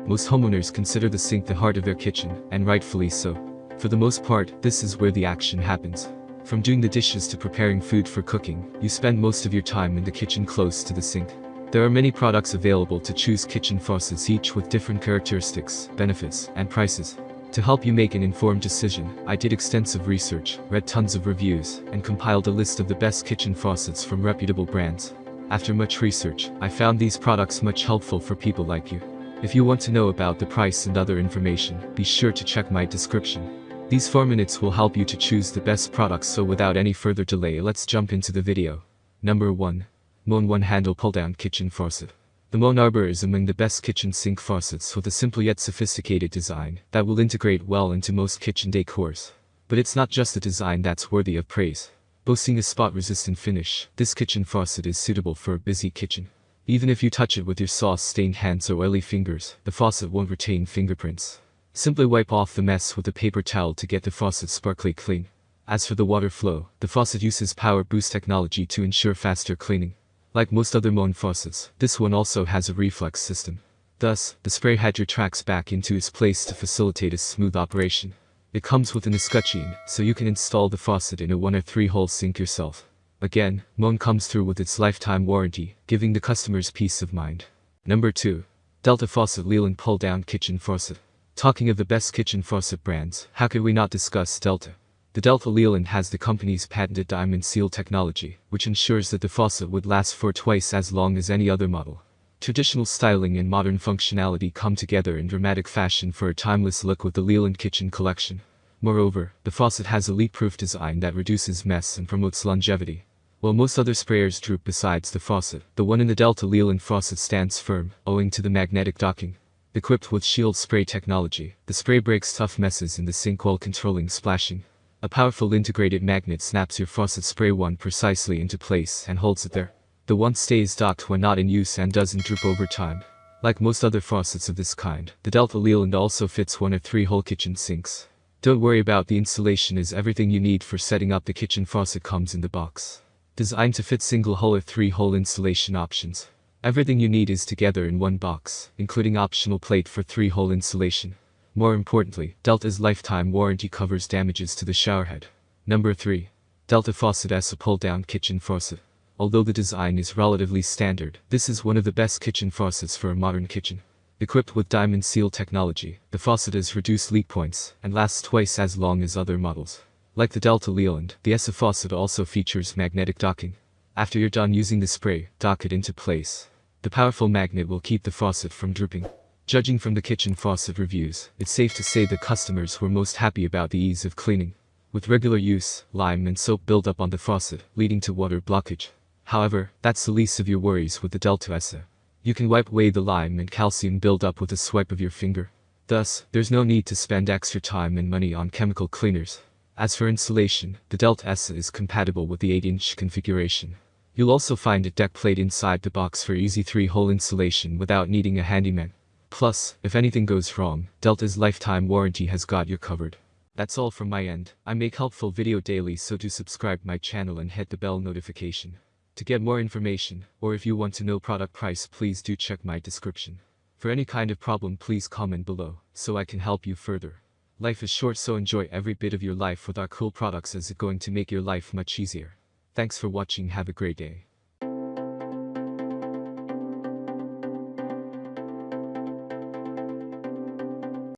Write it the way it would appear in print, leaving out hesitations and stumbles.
Most homeowners consider the sink the heart of their kitchen, and rightfully so. For the most part, this is where the action happens. From doing the dishes to preparing food for cooking, you spend most of your time in the kitchen close to the sink. There are many products available to choose kitchen faucets, each with different characteristics, benefits, and prices. To help you make an informed decision, I did extensive research, read tons of reviews, and compiled a list of the best kitchen faucets from reputable brands. After much research, I found these products much helpful for people like you. If you want to know about the price and other information, be sure to check my description. These 4 minutes will help you to choose the best products, so without any further delay, let's jump into the video. Number 1. Moen One-Handle Pull-Down Kitchen Faucet. The Moen Arbor is among the best kitchen sink faucets, with a simple yet sophisticated design that will integrate well into most kitchen decors. But it's not just the design that's worthy of praise. Boasting a spot-resistant finish, this kitchen faucet is suitable for a busy kitchen. Even if you touch it with your sauce-stained hands or oily fingers, the faucet won't retain fingerprints. Simply wipe off the mess with a paper towel to get the faucet sparkly clean. As for the water flow, the faucet uses power boost technology to ensure faster cleaning. Like most other Moen faucets, this one also has a reflex system. Thus, the spray head retracts back into its place to facilitate a smooth operation. It comes with an escutcheon, so you can install the faucet in a 1 or 3 hole sink yourself. Again, Moen comes through with its lifetime warranty, giving the customers peace of mind. Number 2. Delta Faucet Allele Pull-Down Kitchen Faucet. Talking of the best kitchen faucet brands, how could we not discuss Delta? The Delta Allele has the company's patented diamond seal technology, which ensures that the faucet would last for twice as long as any other model. Traditional styling and modern functionality come together in dramatic fashion for a timeless look with the Allele Kitchen Collection. Moreover, the faucet has a leak-proof design that reduces mess and promotes longevity. While most other sprayers droop besides the faucet, the one in the Delta Allele faucet stands firm, owing to the magnetic docking. Equipped with shield spray technology, the spray breaks tough messes in the sink while controlling splashing. A powerful integrated magnet snaps your faucet spray wand precisely into place and holds it there. The wand stays docked when not in use and doesn't droop over time. Like most other faucets of this kind, the Delta Allele also fits 1 or 3 hole kitchen sinks. Don't worry about the installation, as everything you need for setting up the kitchen faucet comes in the box. Designed to fit single hole or 3 hole installation options. Everything you need is together in one box, including optional plate for 3 hole installation. More importantly, Delta's lifetime warranty covers damages to the showerhead. Number 3. Delta Faucet S Pull-Down Kitchen Faucet. Although the design is relatively standard, this is one of the best kitchen faucets for a modern kitchen. Equipped with diamond seal technology, the faucet has reduced leak points and lasts twice as long as other models. Like the Delta Allele, the S faucet also features magnetic docking. After you're done using the spray, dock it into place. The powerful magnet will keep the faucet from drooping. Judging from the kitchen faucet reviews, it's safe to say the customers were most happy about the ease of cleaning. With regular use, lime and soap build up on the faucet, leading to water blockage. However, that's the least of your worries with the Delta S. You can wipe away the lime and calcium buildup with a swipe of your finger. Thus, there's no need to spend extra time and money on chemical cleaners. As for installation, the Delta S is compatible with the 8-inch configuration. You'll also find a deck plate inside the box for easy 3 hole installation without needing a handyman. Plus, if anything goes wrong, Delta's lifetime warranty has got you covered. That's all from my end. I make helpful video daily, so do subscribe my channel and hit the bell notification. To get more information, or if you want to know product price, please do check my description. For any kind of problem, please comment below, so I can help you further. Life is short, so enjoy every bit of your life with our cool products, as it's going to make your life much easier. Thanks for watching, have a great day.